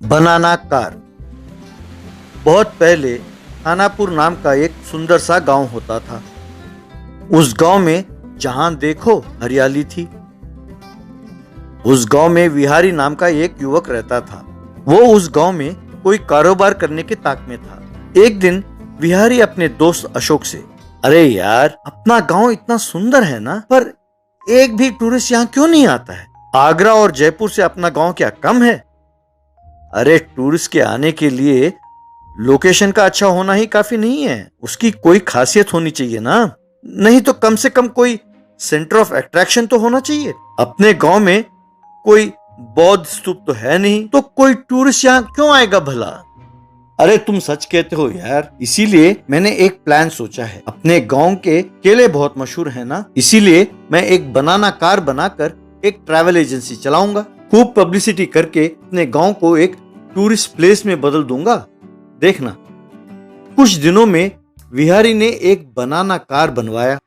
बनाना car. बहुत पहले खानापुर नाम का एक सुंदर सा गांव होता था। उस गांव में जहां देखो हरियाली थी। उस गांव में विहारी नाम का एक युवक रहता था। वो उस गांव में कोई कारोबार करने के ताक में था। एक दिन विहारी अपने दोस्त अशोक से, अरे यार, अपना गांव इतना सुंदर है ना, पर एक भी टूरिस्ट यहाँ क्यों नहीं आता है? आगरा और जयपुर से अपना गांव क्या कम है? अरे, टूरिस्ट के आने के लिए लोकेशन का अच्छा होना ही काफी नहीं है, उसकी कोई खासियत होनी चाहिए ना। नहीं तो कम से कम कोई सेंटर ऑफ अट्रैक्शन तो होना चाहिए। अपने गांव में कोई बौद्ध स्तूप तो है नहीं, तो कोई टूरिस्ट यहाँ क्यों आएगा भला? अरे, तुम सच कहते हो यार। इसीलिए मैंने एक प्लान सोचा है। अपने गांव के केले बहुत मशहूर है ना, इसीलिए मैं एक बनाना कार बनाकर एक ट्रैवल एजेंसी चलाऊंगा। खूब पब्लिसिटी करके अपने गांव को एक टूरिस्ट प्लेस में बदल दूंगा। देखना, कुछ दिनों में विहारी ने एक बनाना कार बनवाया।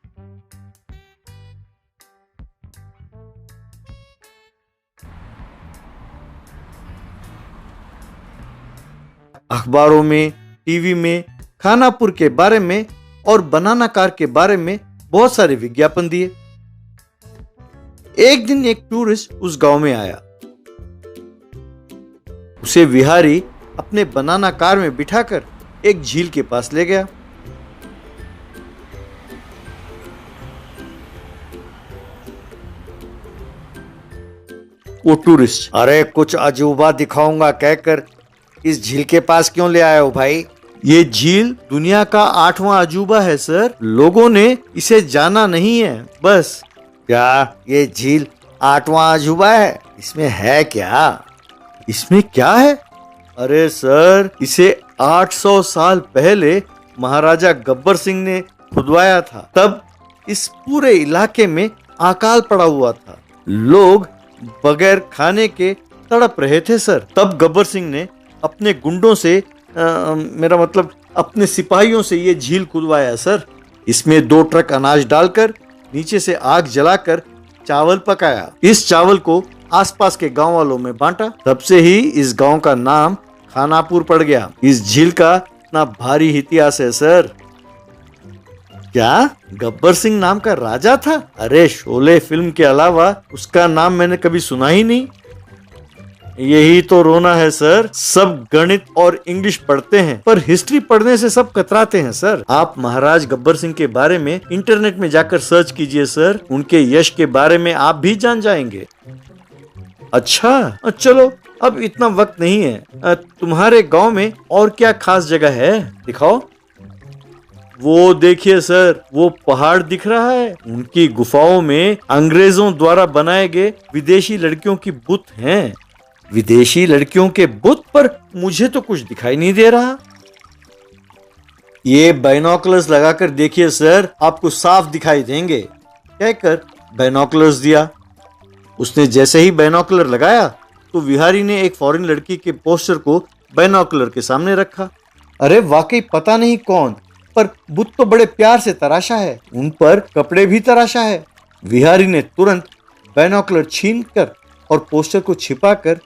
अखबारों में, टीवी में खानापुर के बारे में और बनाना कार के बारे में बहुत सारे विज्ञापन दिए। एक दिन एक टूरिस्ट उस गांव में आया। उसे विहारी अपने बनाना कार में बिठाकर एक झील के पास ले गया। वो टूरिस्ट, अरे कुछ अजूबा दिखाऊंगा कहकर इस झील के पास क्यों ले आए हो भाई? ये झील दुनिया का 8वां अजूबा है सर। लोगों ने इसे जाना नहीं है बस। क्या ये झील 8वां अजूबा है? इसमें है क्या? इसमें क्या है? अरे सर, इसे 800 साल पहले महाराजा गब्बर सिंह ने खुदवाया था। तब इस पूरे इलाके में अकाल पड़ा हुआ था। लोग बगैर खाने के तड़प रहे थे सर। तब गब्बर सिंह ने अपने गुंडों से मेरा मतलब अपने सिपाहियों से ये झील खुदवाया सर। इसमें 2 ट्रक अनाज डालकर नीचे से आग जलाकर चावल पकाया। इस चावल को आसपास के गांव वालों में बांटा। तब से ही इस गांव का नाम खानापुर पड़ गया। इस झील का इतना भारी इतिहास है सर। क्या गब्बर सिंह नाम का राजा था? अरे, शोले फिल्म के अलावा उसका नाम मैंने कभी सुना ही नहीं। यही तो रोना है सर। सब गणित और इंग्लिश पढ़ते हैं, पर हिस्ट्री पढ़ने से सब कतराते हैं सर। आप महाराज गब्बर सिंह के बारे में इंटरनेट में जाकर सर्च कीजिए सर। उनके यश के बारे में आप भी जान जाएंगे। अच्छा, चलो, अब इतना वक्त नहीं है। तुम्हारे गांव में और क्या खास जगह है, दिखाओ। वो देखिए सर, वो पहाड़ दिख रहा है। उनकी गुफाओं में अंग्रेजों द्वारा बनाए गए विदेशी लड़कियों की बुत हैं। विदेशी लड़कियों के बुत? पर मुझे तो कुछ दिखाई नहीं दे रहा। ये बाइनोकुलर्स लगाकर देखिए सर, आपको साफ दिखाई देंगे, कहकर बाइनोकुलर्स दिया। उसने जैसे ही बाइनोकुलर लगाया तो विहारी ने एक फॉरेन लड़की के पोस्टर को बाइनोकुलर के सामने रखा। अरे वाकई पता नहीं कौन, पर बुत तो बड़े प्यार से तराशा है। उन पर कपड़े भी तराशा है। विहारी ने तुरंत बाइनोकुलर छीनकर और पोस्टर को छिपाकर,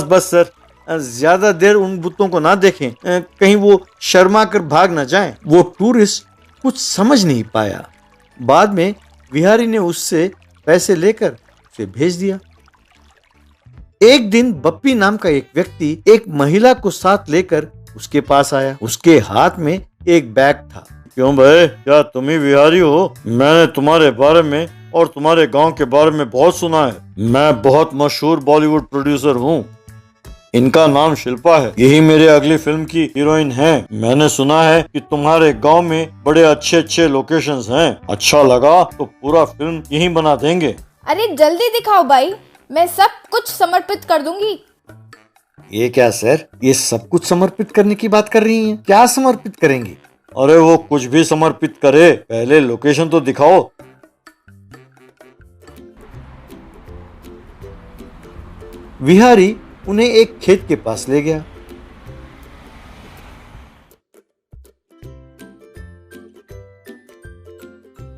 बस सर, ज्यादा देर उन बुतों को ना देखें, कहीं वो शर्मा कर भाग ना जाएं। वो टूरिस्ट कुछ समझ नहीं पाया। बाद में विहारी ने उससे पैसे लेकर उसे भेज दिया। एक दिन बप्पी नाम का एक व्यक्ति एक महिला को साथ लेकर उसके पास आया। उसके हाथ में एक बैग था। क्यों भाई, क्या तुम ही विहारी हो? मैंने तुम्हारे बारे में और तुम्हारे गांव के बारे में बहुत सुना है। मैं बहुत मशहूर बॉलीवुड प्रोड्यूसर हूँ। इनका नाम शिल्पा है। यही मेरे अगली फिल्म की हीरोइन है। मैंने सुना है कि तुम्हारे गांव में बड़े अच्छे अच्छे लोकेशंस हैं। अच्छा लगा तो पूरा फिल्म यहीं बना देंगे। अरे जल्दी दिखाओ भाई, मैं सब कुछ समर्पित कर दूंगी। ये क्या सर, ये सब कुछ समर्पित करने की बात कर रही हैं? क्या समर्पित करेंगी? अरे वो कुछ भी समर्पित करे, पहले लोकेशन तो दिखाओ। विहारी उन्हें एक खेत के पास ले गया।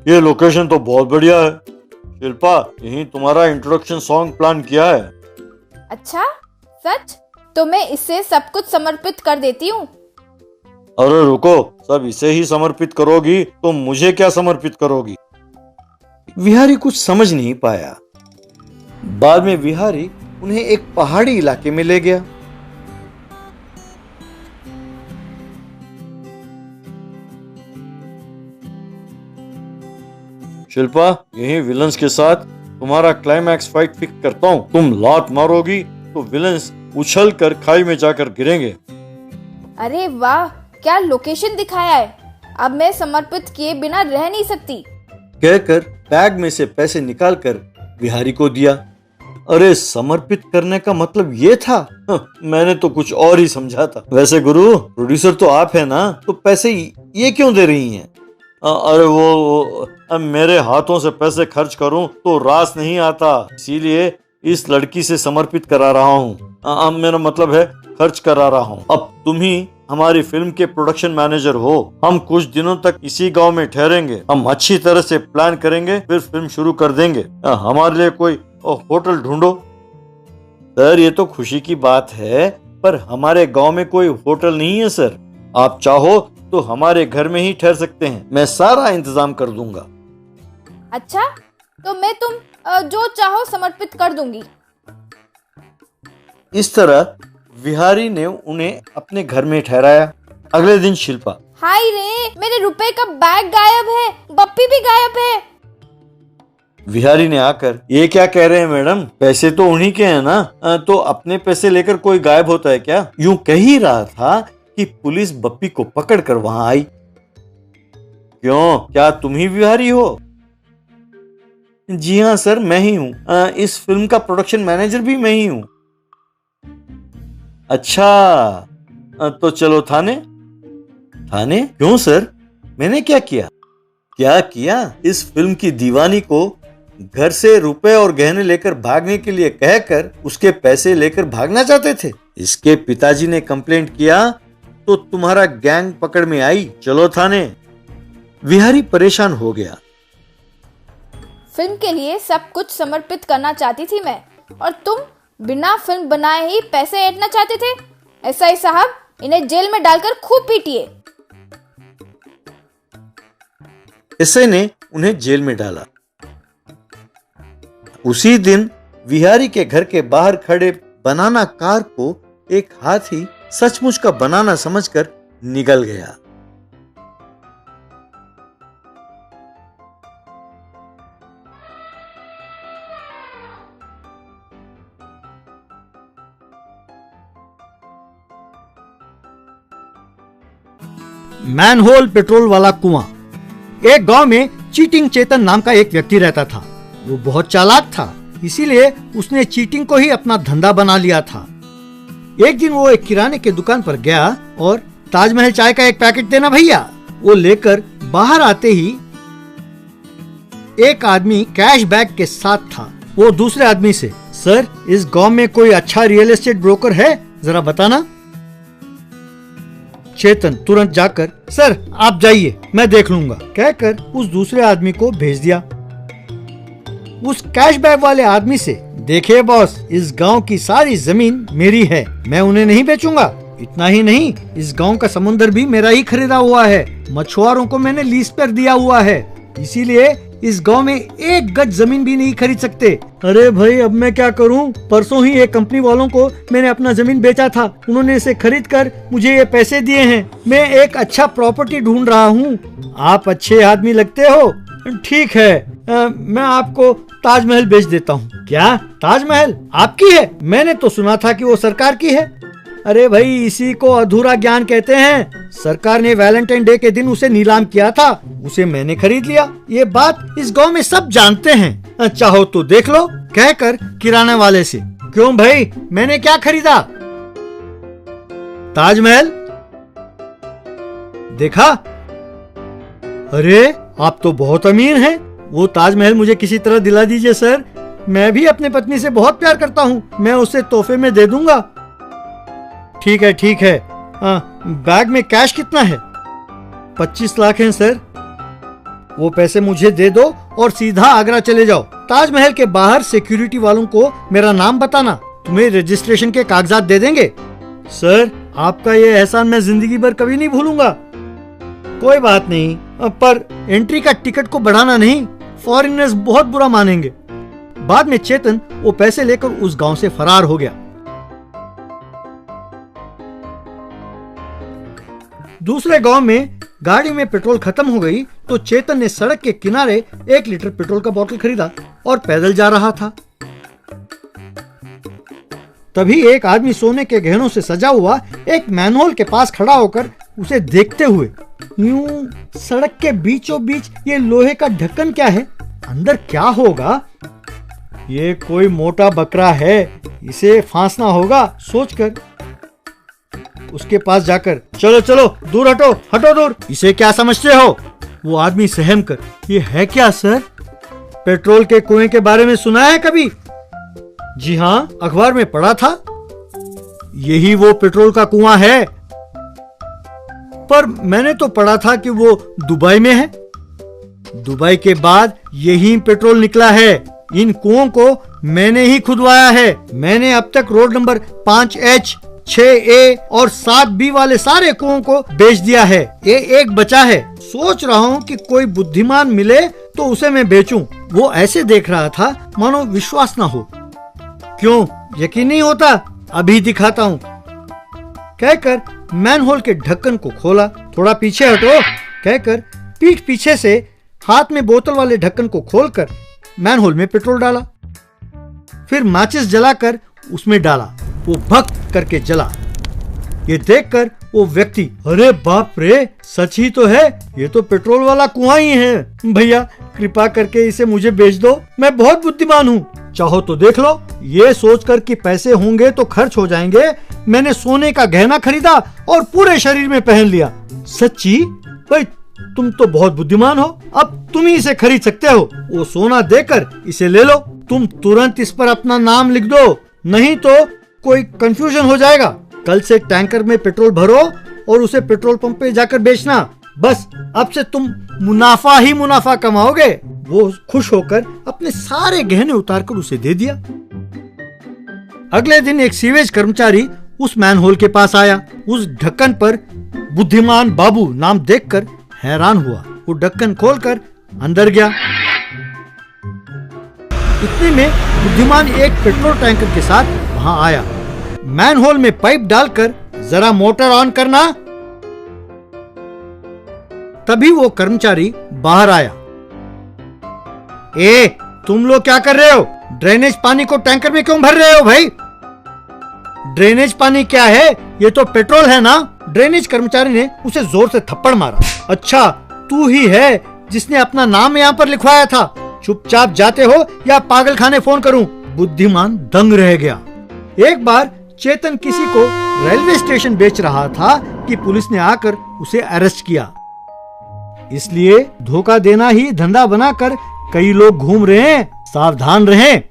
ये लोकेशन तो बहुत बढ़िया है। शिल्पा, यहीं तुम्हारा इंट्रोडक्शन सॉन्ग प्लान किया है। अच्छा, सच? तो मैं इससे सब कुछ समर्पित कर देती हूँ। अरे रुको, सब इसे ही समर्पित करोगी तो मुझे क्या समर्पित करोगी? विहारी कुछ समझ नहीं पाया। बाद में विहारी उन्हें एक पहाड़ी इलाके में ले गया। शिल्पा, यही विलन्स के साथ तुम्हारा क्लाइमैक्स फाइट फिक्स करता हूँ। तुम लात मारोगी तो विलन्स उछल कर खाई में जाकर गिरेंगे। अरे वाह, क्या लोकेशन दिखाया है। अब मैं समर्पित किए बिना रह नहीं सकती। कहकर बैग में से पैसे निकालकर विहारी को दिया। अरे समर्पित करने का मतलब ये था? मैंने तो कुछ और ही समझा था। वैसे गुरु, प्रोड्यूसर तो आप है ना, तो पैसे ये क्यों दे रही हैं? अरे वो अब मेरे हाथों से पैसे खर्च करूं तो रास नहीं आता, इसीलिए इस लड़की से समर्पित करा रहा हूँ। मेरा मतलब है खर्च करा रहा हूँ। अब तुम ही हमारी फिल्म के प्रोडक्शन मैनेजर हो। हम कुछ दिनों तक इसी गांव में ठहरेंगे। हम अच्छी तरह से प्लान करेंगे, फिर फिल्म शुरू कर देंगे। हमारे लिए कोई होटल ढूंढो। सर, ये तो खुशी की बात है, पर हमारे गांव में कोई होटल नहीं है सर। आप चाहो तो हमारे घर में ही ठहर सकते हैं। मैं सारा इंतजाम कर दूंगा। अच्छा, तो मैं तुम जो चाहो समर्पित कर दूंगी। इस तरह विहारी ने उन्हें अपने घर में ठहराया। अगले दिन शिल्पा, हाय रे, मेरे रुपए का बैग गायब है, बप्पी भी गायब है। विहारी ने आकर, ये क्या कह रहे हैं मैडम, पैसे तो उन्हीं के हैं ना, तो अपने पैसे लेकर कोई गायब होता है क्या? यूं कह ही रहा था कि पुलिस बप्पी को पकड़कर वहां आई। क्यों, क्या तुम ही विहारी हो? जी हाँ सर, मैं ही हूँ। इस फिल्म का प्रोडक्शन मैनेजर भी मैं ही हूँ। अच्छा, तो चलो थाने। थाने क्यों सर? मैंने क्या किया? क्या किया? इस फिल्म की दीवानी को घर से रुपए और गहने लेकर भागने के लिए कहकर उसके पैसे लेकर भागना चाहते थे। इसके पिताजी ने कंप्लेंट किया तो तुम्हारा गैंग पकड़ में आई। चलो थाने। विहारी परेशान हो गया। फिल्म के लिए सब कुछ समर्पित करना चाहती थी मैं, और तुम बिना फिल्म बनाए ही पैसे ऐंठना चाहते थे। एसआई साहब, इन्हें जेल में डालकर खूब पीटिए। एसआई ने उन्हें जेल में डाला। उसी दिन विहारी के घर के बाहर खड़े बनाना कार को एक हाथी सचमुच का बनाना समझकर निगल गया। मैनहोल पेट्रोल वाला कुआं। एक गांव में चीटिंग चेतन नाम का एक व्यक्ति रहता था। वो बहुत चालाक था, इसीलिए उसने चीटिंग को ही अपना धंधा बना लिया था। एक दिन वो एक किराने की दुकान पर गया और ताजमहल चाय का एक पैकेट देना भैया। वो लेकर बाहर आते ही एक आदमी कैश बैग के साथ था। वो दूसरे आदमी से, सर, इस गांव में कोई अच्छा रियल एस्टेट ब्रोकर है, जरा बताना। चेतन तुरंत जाकर, सर आप जाइए, मैं देख लूंगा, कहकर उस दूसरे आदमी को भेज दिया। उस कैश बैग वाले आदमी से, देखिए बॉस, इस गांव की सारी जमीन मेरी है, मैं उन्हें नहीं बेचूंगा। इतना ही नहीं, इस गांव का समुंदर भी मेरा ही खरीदा हुआ है। मछुआरों को मैंने लीज पर दिया हुआ है, इसीलिए इस गांव में एक गज जमीन भी नहीं खरीद सकते। अरे भाई, अब मैं क्या करूं? परसों ही एक कंपनी वालों को मैंने अपना जमीन बेचा था, उन्होंने इसे खरीद कर मुझे ये पैसे दिए हैं। मैं एक अच्छा प्रॉपर्टी ढूंढ रहा हूं। आप अच्छे आदमी लगते हो। ठीक है, मैं आपको ताजमहल बेच देता हूँ। क्या ताजमहल आपकी है? मैंने तो सुना था कि वो सरकार की है। अरे भाई, इसी को अधूरा ज्ञान कहते हैं। सरकार ने वैलेंटाइन डे के दिन उसे नीलाम किया था, उसे मैंने खरीद लिया। ये बात इस गांव में सब जानते हैं, चाहो तो देख लो, कहकर किराने वाले से, क्यों भाई, मैंने क्या खरीदा? ताजमहल। देखा? अरे आप तो बहुत अमीर हैं। वो ताजमहल मुझे किसी तरह दिला दीजिए सर, मैं भी अपने पत्नी से बहुत प्यार करता हूँ, मैं उसे तोहफे में दे दूंगा। ठीक है ठीक है, बैग में कैश कितना है? 25 लाख हैं सर। वो पैसे मुझे दे दो और सीधा आगरा चले जाओ। ताजमहल के बाहर सिक्योरिटी वालों को मेरा नाम बताना, तुम्हें रजिस्ट्रेशन के कागजात दे देंगे। सर, आपका ये एहसान मैं जिंदगी भर कभी नहीं भूलूंगा। कोई बात नहीं, पर एंट्री का टिकट को बढ़ाना नहीं, फॉरेनर्स बहुत बुरा मानेंगे। बाद में चेतन वो पैसे लेकर उस गांव से फरार हो गया। दूसरे गांव में गाड़ी में पेट्रोल खत्म हो गई तो चेतन ने सड़क के किनारे 1 लीटर पेट्रोल का बोतल खरीदा और पैदल जा रहा था। तभी एक आदमी सोने के गहनों से सजा हुआ एक मैनहोल के पास खड़ा होकर उसे देखते हुए, यूं सड़क के बीचों बीच ये लोहे का ढक्कन क्या है, अंदर क्या होगा? ये कोई मोटा बकरा है, इसे फांसना होगा सोचकर उसके पास जाकर, चलो चलो दूर हटो, हटो दूर, इसे क्या समझते हो? वो आदमी सहम कर, ये है क्या सर? पेट्रोल के कुएं के बारे में सुना है कभी? जी हाँ, अखबार में पढ़ा था। यही वो पेट्रोल का कुआं है। पर मैंने तो पढ़ा था कि वो दुबई में है। दुबई के बाद यही पेट्रोल निकला है। इन कुओं को मैंने ही खुदवाया है। मैंने अब तक रोड नंबर 5H, 6A और 7B वाले सारे कुओं को बेच दिया है। ये एक बचा है। सोच रहा हूँ कि कोई बुद्धिमान मिले तो उसे मैं बेचूं। वो ऐसे देख रहा था मानो विश्वास ना हो। क्यों, यकीन नहीं होता? अभी दिखाता हूँ, कहकर मैनहोल के ढक्कन को खोला। थोड़ा पीछे हटो, कहकर पीठ पीछे से हाथ में बोतल वाले ढक्कन को खोलकर मैनहोल में पेट्रोल डाला। फिर माचिस जलाकर उसमें डाला। वो भक करके जला। ये देखकर वो व्यक्ति, अरे बाप रे, सच ही तो है, ये तो पेट्रोल वाला कुआं ही है। भैया कृपा करके इसे मुझे बेच दो, मैं बहुत बुद्धिमान हूँ, चाहो तो देख लो। ये सोचकर कि पैसे होंगे तो खर्च हो जाएंगे, मैंने सोने का गहना खरीदा और पूरे शरीर में पहन लिया। सच्ची? भाई तुम तो बहुत बुद्धिमान हो, अब तुम ही इसे खरीद सकते हो। वो सोना देकर इसे ले लो। तुम तुरंत इस पर अपना नाम लिख दो, नहीं तो कोई कंफ्यूजन हो जाएगा। कल से टैंकर में पेट्रोल भरो और उसे पेट्रोल पंप पे जाकर बेचना। बस अब से तुम मुनाफा ही मुनाफा कमाओगे। वो खुश होकर अपने सारे गहने उतारकर उसे दे दिया। अगले दिन एक सीवेज कर्मचारी उस मैनहोल के पास आया। उस ढक्कन पर बुद्धिमान बाबू नाम देखकर हैरान हुआ। वो ढक्कन खोलकर अंदर गया। इतने में बुद्धिमान एक पेट्रोल टैंकर के साथ वहां आया। मैनहोल में पाइप डालकर, जरा मोटर ऑन करना। तभी वो कर्मचारी बाहर आया। ए, तुम लोग क्या कर रहे हो? ड्रेनेज पानी को टैंकर में क्यों भर रहे हो भाई? ड्रेनेज पानी क्या है, ये तो पेट्रोल है ना। ड्रेनेज कर्मचारी ने उसे जोर से थप्पड़ मारा। अच्छा, तू ही है जिसने अपना नाम यहाँ पर लिखवाया था। चुपचाप जाते हो या पागल खाने फोन करूं? बुद्धिमान दंग रह गया। एक बार चेतन किसी को रेलवे स्टेशन बेच रहा था कि पुलिस ने आकर उसे अरेस्ट किया। इसलिए धोखा देना ही धंधा बनाकर कई लोग घूम रहे हैं। सावधान रहें।